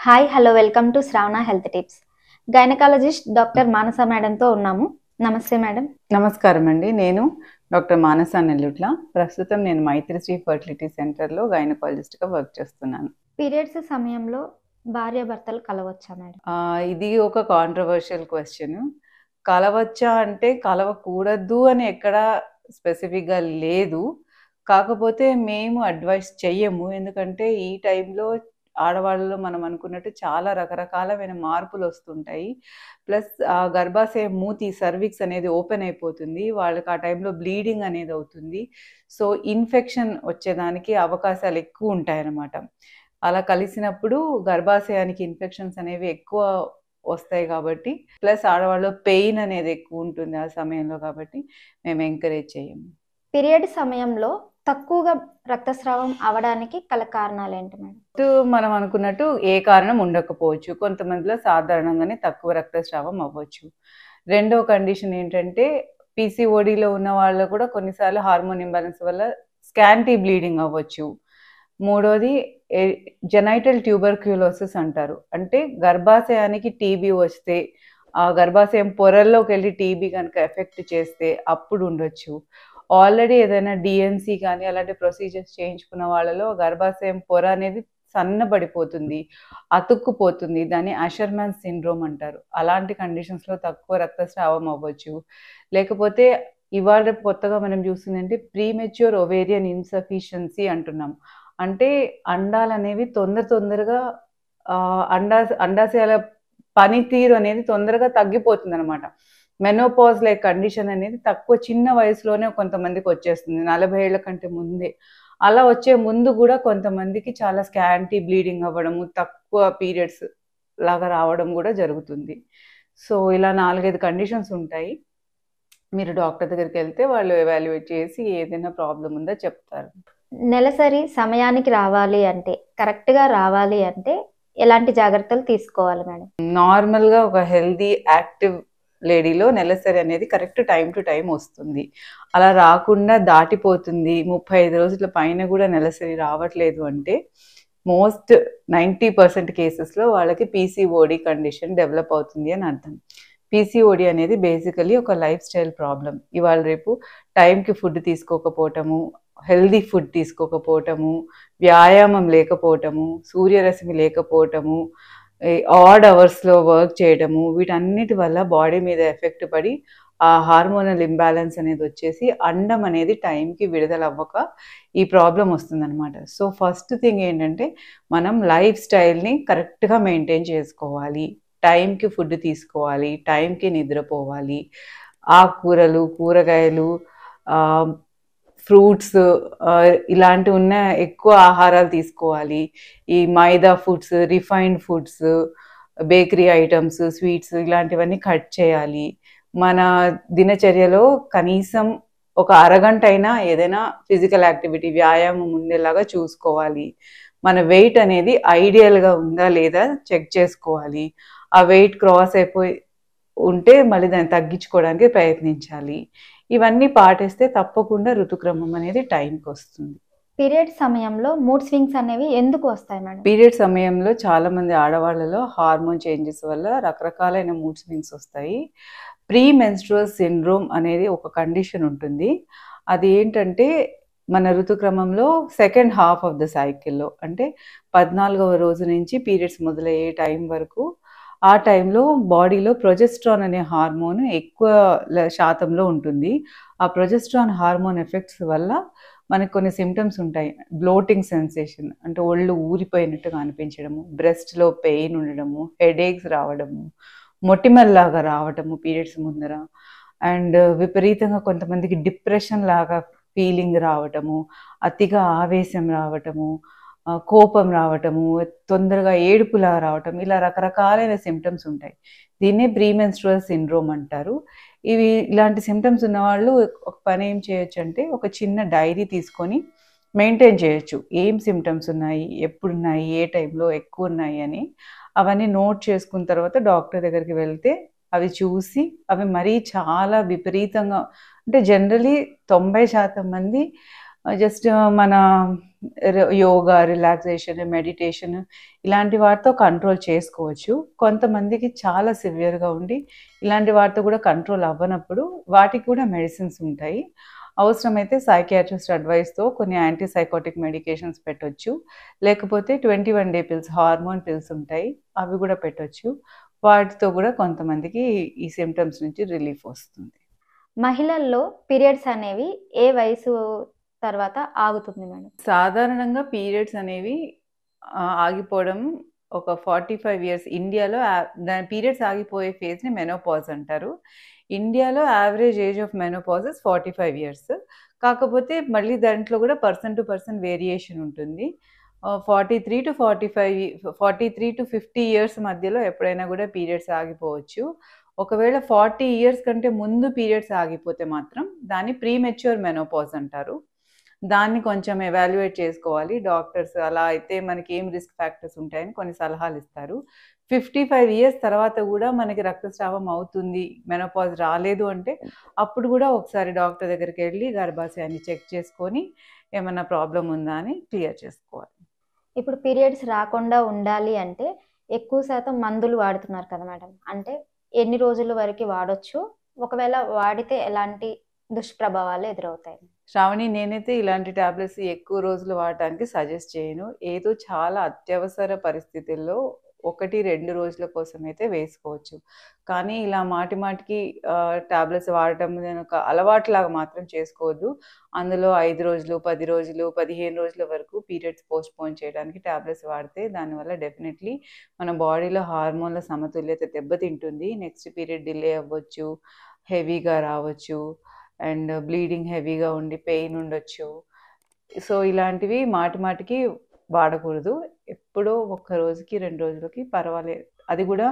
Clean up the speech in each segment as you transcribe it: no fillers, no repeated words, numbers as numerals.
Hi hello welcome to Shravana health tips. Gynaecologist doctor Manasa మేడంతో ఉన్నాము. నమస్తే మేడం. నమస్కారం అండి. నేను డాక్టర్ మానస నెల్లుట్ల. ప్రస్తుతం నేను మైత్రిశ్రీ ఫర్టిలిటీ సెంటర్లో గైనకాలజిస్ట్గా వర్క్ చేస్తున్నాను. పీరియడ్స్ సమయంలో భార్యాభర్తలు కలవచ్చా మేడం? ఇది ఒక కాంట్రవర్షియల్ క్వశ్చన్. కలవచ్చా అంటే కలవకూడదు అని ఎక్కడ స్పెసిఫిక్గా లేదు. కాకపోతే మేము అడ్వైస్ చెయ్యము. ఎందుకంటే ఈ టైంలో ఆడవాళ్ళలో మనం అనుకున్నట్టు చాలా రకరకాలమైన మార్పులు వస్తుంటాయి. ప్లస్ గర్భాశయ మూతి సర్విక్స్ అనేది ఓపెన్ అయిపోతుంది. వాళ్ళకి ఆ టైంలో బ్లీడింగ్ అనేది అవుతుంది. సో ఇన్ఫెక్షన్ వచ్చేదానికి అవకాశాలు ఎక్కువ ఉంటాయన్నమాట. అలా కలిసినప్పుడు గర్భాశయానికి ఇన్ఫెక్షన్స్ అనేవి ఎక్కువ వస్తాయి కాబట్టి, ప్లస్ ఆడవాళ్ళలో పెయిన్ అనేది ఎక్కువ ఉంటుంది ఆ సమయంలో, కాబట్టి మేము ఎంకరేజ్ చేయము. పీరియడ్ సమయంలో తక్కువగా రక్తస్రావం అవడానికి గల కారణాలు ఏంటి మేడం? మనం అనుకున్నట్టు ఏ కారణం ఉండకపోవచ్చు. కొంతమందిలో సాధారణంగానే తక్కువ రక్తస్రావం అవ్వచ్చు. రెండో కండిషన్ ఏంటంటే పీసీఓడిలో ఉన్న వాళ్ళు కూడా కొన్నిసార్లు హార్మోన్ ఇంబ్యాలెన్స్ వల్ల స్కాంటీ బ్లీడింగ్ అవ్వచ్చు. మూడోది జెనైటల్ ట్యూబర్క్యులోసిస్ అంటారు. అంటే గర్భాశయానికి టీబీ వస్తే, ఆ గర్భాశయం పొరల్లోకి వెళ్ళి టీబీ కనుక ఎఫెక్ట్ చేస్తే అప్పుడు ఉండొచ్చు. ఆల్రెడీ ఏదైనా డిఎన్సీ కానీ అలాంటి ప్రొసీజర్స్ చేయించుకున్న వాళ్ళలో గర్భాశయం పొర అనేది సన్నబడిపోతుంది, అతుక్కుపోతుంది. దాన్ని అషర్మాన్ సిండ్రోమ్ అంటారు. అలాంటి కండిషన్స్లో తక్కువ రక్తస్రావం అవ్వచ్చు. లేకపోతే ఇవాళ కొత్తగా మనం చూస్తుందంటే ప్రీమెచ్యూర్ ఒవేరియన్ ఇన్సఫిషియన్సీ అంటున్నాం. అంటే అండాలు అనేవి తొందరగా అండాశయాల పనితీరు అనేది తొందరగా తగ్గిపోతుంది అనమాట. మెనోపాజ్ లైక్ కండిషన్ అనేది తక్కువ చిన్న వయసులోనే కొంతమందికి వచ్చేస్తుంది, 40 ఏళ్ల కంటే ముందే. అలా వచ్చే ముందు కూడా కొంతమందికి చాలా స్కాంటీ బ్లీడింగ్ అవ్వడము, తక్కువ పీరియడ్స్ లాగా రావడం కూడా జరుగుతుంది. సో ఇలా 4-5 కండిషన్స్ ఉంటాయి. మీరు డాక్టర్ దగ్గరికి వెళ్తే వాళ్ళు ఎవాల్యుయేట్ చేసి ఏదైనా ప్రాబ్లం ఉందో చెప్తారు. నెలసరి సమయానికి రావాలి అంటే, కరెక్ట్గా రావాలి అంటే ఎలాంటి జాగ్రత్తలు తీసుకోవాలి మేడం? నార్మల్గా ఒక హెల్దీ యాక్టివ్ లేడీలో నెలసరి అనేది కరెక్ట్ టైం టు టైం వస్తుంది. అలా రాకుండా దాటిపోతుంది, 35 రోజుల పైన కూడా నెలసరి రావట్లేదు అంటే మోస్ట్ 90% కేసెస్లో వాళ్ళకి పీసీఓడి కండిషన్ డెవలప్ అవుతుంది అని అర్థం. పీసీఓడి అనేది బేసికలీ ఒక లైఫ్ స్టైల్ ప్రాబ్లం. ఇవాళ రేపు టైంకి ఫుడ్ తీసుకోకపోవటము, హెల్దీ ఫుడ్ తీసుకోకపోవటము, వ్యాయామం లేకపోవటము, సూర్యరశ్మి లేకపోవటము, ఆడ్ అవర్స్లో వర్క్ చేయడము, వీటన్నిటి వల్ల బాడీ మీద ఎఫెక్ట్ పడి ఆ హార్మోనల్ ఇంబ్యాలెన్స్ అనేది వచ్చేసి అండం అనేది టైంకి విడుదల అవ్వక ఈ ప్రాబ్లం వస్తుందన్నమాట. సో ఫస్ట్ థింగ్ ఏంటంటే మనం లైఫ్ స్టైల్ని కరెక్ట్గా మెయింటైన్ చేసుకోవాలి. టైంకి ఫుడ్ తీసుకోవాలి, టైంకి నిద్రపోవాలి, ఆకుకూరలు, కూరగాయలు, ఫ్రూట్స్ ఇలాంటి ఉన్న ఎక్కువ ఆహారాలు తీసుకోవాలి. ఈ maida foods, refined foods, bakery items, sweets ఇలాంటివన్నీ కట్ చేయాలి. మన దినచర్యలో కనీసం ఒక అరగంట అయినా ఏదైనా ఫిజికల్ యాక్టివిటీ, వ్యాయామం ఉండేలాగా చూసుకోవాలి. మన వెయిట్ అనేది ఐడియల్గా ఉందా లేదా చెక్ చేసుకోవాలి. ఆ వెయిట్ క్రాస్ అయిపోయి ఉంటే మళ్ళీ దాన్ని తగ్గించుకోవడానికి ప్రయత్నించాలి. ఇవన్నీ పాటిస్తే తప్పకుండా ఋతుక్రమం అనేది టైంకి వస్తుంది. పీరియడ్ సమయంలో మూడ్ స్వింగ్స్ అనేవి ఎందుకు వస్తాయి మేడం? పీరియడ్ సమయంలో చాలా మంది ఆడవాళ్ళలో హార్మోన్ చేంజెస్ వల్ల రకరకాలైన మూడ్ స్వింగ్స్ వస్తాయి. ప్రీ మెన్స్ట్రువల్ సిండ్రోమ్ అనేది ఒక కండిషన్ ఉంటుంది. అది ఏంటంటే మన ఋతుక్రమంలో సెకండ్ హాఫ్ ఆఫ్ ద సైకిల్లో, అంటే 14వ రోజు నుంచి పీరియడ్స్ మొదలయ్యే టైం వరకు, ఆ టైంలో బాడీలో ప్రొజెస్ట్రాన్ అనే హార్మోన్ ఎక్కువ శాతంలో ఉంటుంది. ఆ ప్రొజెస్ట్రాన్ హార్మోన్ ఎఫెక్ట్స్ వల్ల మనకు కొన్ని సిమ్టమ్స్ ఉంటాయి. బ్లోటింగ్ సెన్సేషన్ అంటే ఒళ్ళు ఊరిపోయినట్టుగా అనిపించడము, బ్రెస్ట్లో పెయిన్ ఉండడము, హెడేక్స్ రావడము, మొటిమల్లాగా రావడము పీరియడ్స్ ముందర, అండ్ విపరీతంగా కొంతమందికి డిప్రెషన్ లాగా ఫీలింగ్ రావటము, అతిగా ఆవేశం రావటము, కోపం రావటము, తొందరగా ఏడుపులా రావటం, ఇలా రకరకాలైన సిమ్టమ్స్ ఉంటాయి. దీన్నే ప్రీమెన్స్ట్రువల్ సిండ్రోమ్ అంటారు. ఇలాంటి సిమ్టమ్స్ ఉన్నవాళ్ళు ఒక పని ఏం చేయొచ్చు అంటే ఒక చిన్న డైరీ తీసుకొని మెయింటైన్ చేయొచ్చు. ఏం సిమ్టమ్స్ ఉన్నాయి, ఎప్పుడున్నాయి, ఏ టైంలో ఎక్కువ ఉన్నాయి అని. అవన్నీ నోట్ చేసుకున్న తర్వాత డాక్టర్ దగ్గరికి వెళ్తే అవి చూసి అవి మరీ చాలా విపరీతంగా, అంటే జనరలీ 90% మంది జస్ట్ మన యోగా, రిలాక్సేషన్, మెడిటేషన్ ఇలాంటి వాటితో కంట్రోల్ చేసుకోవచ్చు. కొంతమందికి చాలా సివియర్గా ఉండి ఇలాంటి వాటితో కూడా కంట్రోల్ అవ్వనప్పుడు వాటికి కూడా మెడిసిన్స్ ఉంటాయి. అవసరమైతే సైకియాట్రిస్ట్ అడ్వైస్తో కొన్ని యాంటీసైకోటిక్ మెడికేషన్స్ పెట్టొచ్చు. లేకపోతే 21 డే పిల్స్, హార్మోన్ పిల్స్ ఉంటాయి, అవి కూడా పెట్టొచ్చు. వాటితో కూడా కొంతమందికి ఈ సిమ్టమ్స్ నుంచి రిలీఫ్ వస్తుంది. మహిళల్లో పీరియడ్స్ అనేవి ఏ వయసు తర్వాత ఆగుతుంది మేడం? సాధారణంగా పీరియడ్స్ అనేవి ఆగిపోవడం ఒక 45 ఇయర్స్. ఇండియాలో దాని పీరియడ్స్ ఆగిపోయే ఫేజ్ని మెనోపాజ్ అంటారు. ఇండియాలో average age of menopause 45 years. కాకపోతే మళ్ళీ దాంట్లో కూడా పర్సన్ టు పర్సన్ వేరియేషన్ ఉంటుంది. 43 to 45, 43 to 50 ఇయర్స్ మధ్యలో ఎప్పుడైనా కూడా పీరియడ్స్ ఆగిపోవచ్చు. ఒకవేళ 40 ఇయర్స్ కంటే ముందు పీరియడ్స్ ఆగిపోతే మాత్రం దాన్ని ప్రీమెచ్యూర్ మెనోపాజ్ అంటారు. దాన్ని కొంచెం ఎవాల్యుయేట్ చేసుకోవాలి డాక్టర్స్. అలా అయితే మనకి ఏం రిస్క్ ఫ్యాక్టర్స్ ఉంటాయని కొన్ని సలహాలు ఇస్తారు. 55 ఇయర్స్ తర్వాత కూడా మనకి రక్తస్రావం అవుతుంది, మెనోపాజ్ రాలేదు అంటే అప్పుడు కూడా ఒకసారి డాక్టర్ దగ్గరికి వెళ్ళి గర్భాశయాన్ని చెక్ చేసుకొని ఏమైనా ప్రాబ్లం ఉందా అని క్లియర్ చేసుకోవాలి. ఇప్పుడు పీరియడ్స్ రాకుండా ఉండాలి అంటే ఎక్కువ శాతం మందులు వాడుతున్నారు కదా మేడం, అంటే ఎన్ని రోజుల వరకు వాడొచ్చు? ఒకవేళ వాడితే ఎలాంటి దుష్ప్రభావాలు ఎదురవుతాయి? శ్రావణి, నేనైతే ఇలాంటి టాబ్లెట్స్ ఎక్కువ రోజులు వాడటానికి సజెస్ట్ చేయను. ఏదో చాలా అత్యవసర పరిస్థితుల్లో 1-2 రోజుల కోసం అయితే వేసుకోవచ్చు. కానీ ఇలా మాటికి టాబ్లెట్స్ వాడటం ఒక అలవాటులాగా మాత్రం చేసుకోవద్దు. అందులో 5 రోజులు, 10 రోజులు, 15 రోజుల వరకు పీరియడ్స్ పోస్ట్పోన్ చేయడానికి టాబ్లెట్స్ వాడితే దానివల్ల డెఫినెట్లీ మన బాడీలో హార్మోన్ల సమతుల్యత దెబ్బతింటుంది. నెక్స్ట్ పీరియడ్ డిలే అవ్వచ్చు, హెవీగా రావచ్చు, అండ్ బ్లీడింగ్ హెవీగా ఉండి పెయిన్ ఉండొచ్చు. సో ఇలాంటివి మాటికి వాడకూడదు. ఎప్పుడో 1 రోజుకి 2 రోజులకి పర్వాలేదు. అది కూడా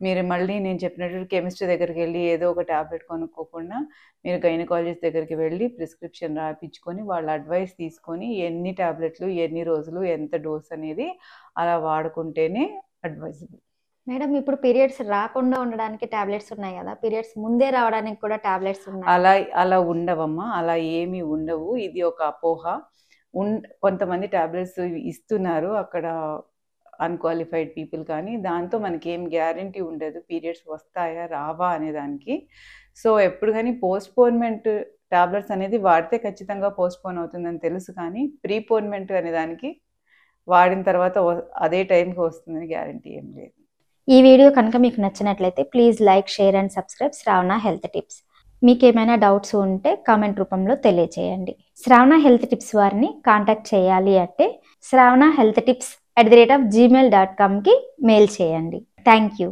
మీరు మళ్ళీ నేను చెప్పినట్టు కెమిస్ట్ దగ్గరికి వెళ్ళి ఏదో ఒక టాబ్లెట్ కొనుక్కోకుండా మీరు గైనకాలజిస్ట్ దగ్గరికి వెళ్ళి ప్రిస్క్రిప్షన్ రాయించుకొని వాళ్ళ అడ్వైస్ తీసుకొని ఎన్ని టాబ్లెట్లు, ఎన్ని రోజులు, ఎంత డోస్ అనేది అలా వాడుకుంటేనే అడ్వైజబుల్. మేడం, ఇప్పుడు పీరియడ్స్ రాకుండా ఉండడానికి టాబ్లెట్స్ ఉన్నాయి కదా, పీరియడ్స్ ముందే రావడానికి కూడా టాబ్లెట్స్ ఉన్నాయి? అలా ఉండవమ్మా, అలా ఏమీ ఉండవు. ఇది ఒక అపోహ. కొంతమంది టాబ్లెట్స్ ఇస్తున్నారు అక్కడ అన్క్వాలిఫైడ్ పీపుల్, కానీ దాంతో మనకి ఏం గ్యారంటీ ఉండదు పీరియడ్స్ వస్తాయా రావా అనే దానికి. సో ఎప్పుడు కానీ పోస్ట్పోన్మెంట్ టాబ్లెట్స్ అనేది వాడితే ఖచ్చితంగా పోస్ట్పోన్ అవుతుందని తెలుసు, కానీ ప్రీపోన్మెంట్ అనే దానికి వాడిన తర్వాత అదే టైంకి వస్తుందని గ్యారంటీ ఏం లేదు. ఈ వీడియో కనుక మీకు నచ్చినట్లయితే please like, share and subscribe Shravana health tips. మీకు ఏమైనా డౌట్స్ ఉంటే కామెంట్ రూపంలో తెలియజేయండి. శ్రావణ హెల్త్ టిప్స్ వారిని కాంటాక్ట్ చేయాలి అంటే శ్రావణ హెల్త్ టిప్స్ @gmail.comకి మెయిల్ చేయండి. Thank you.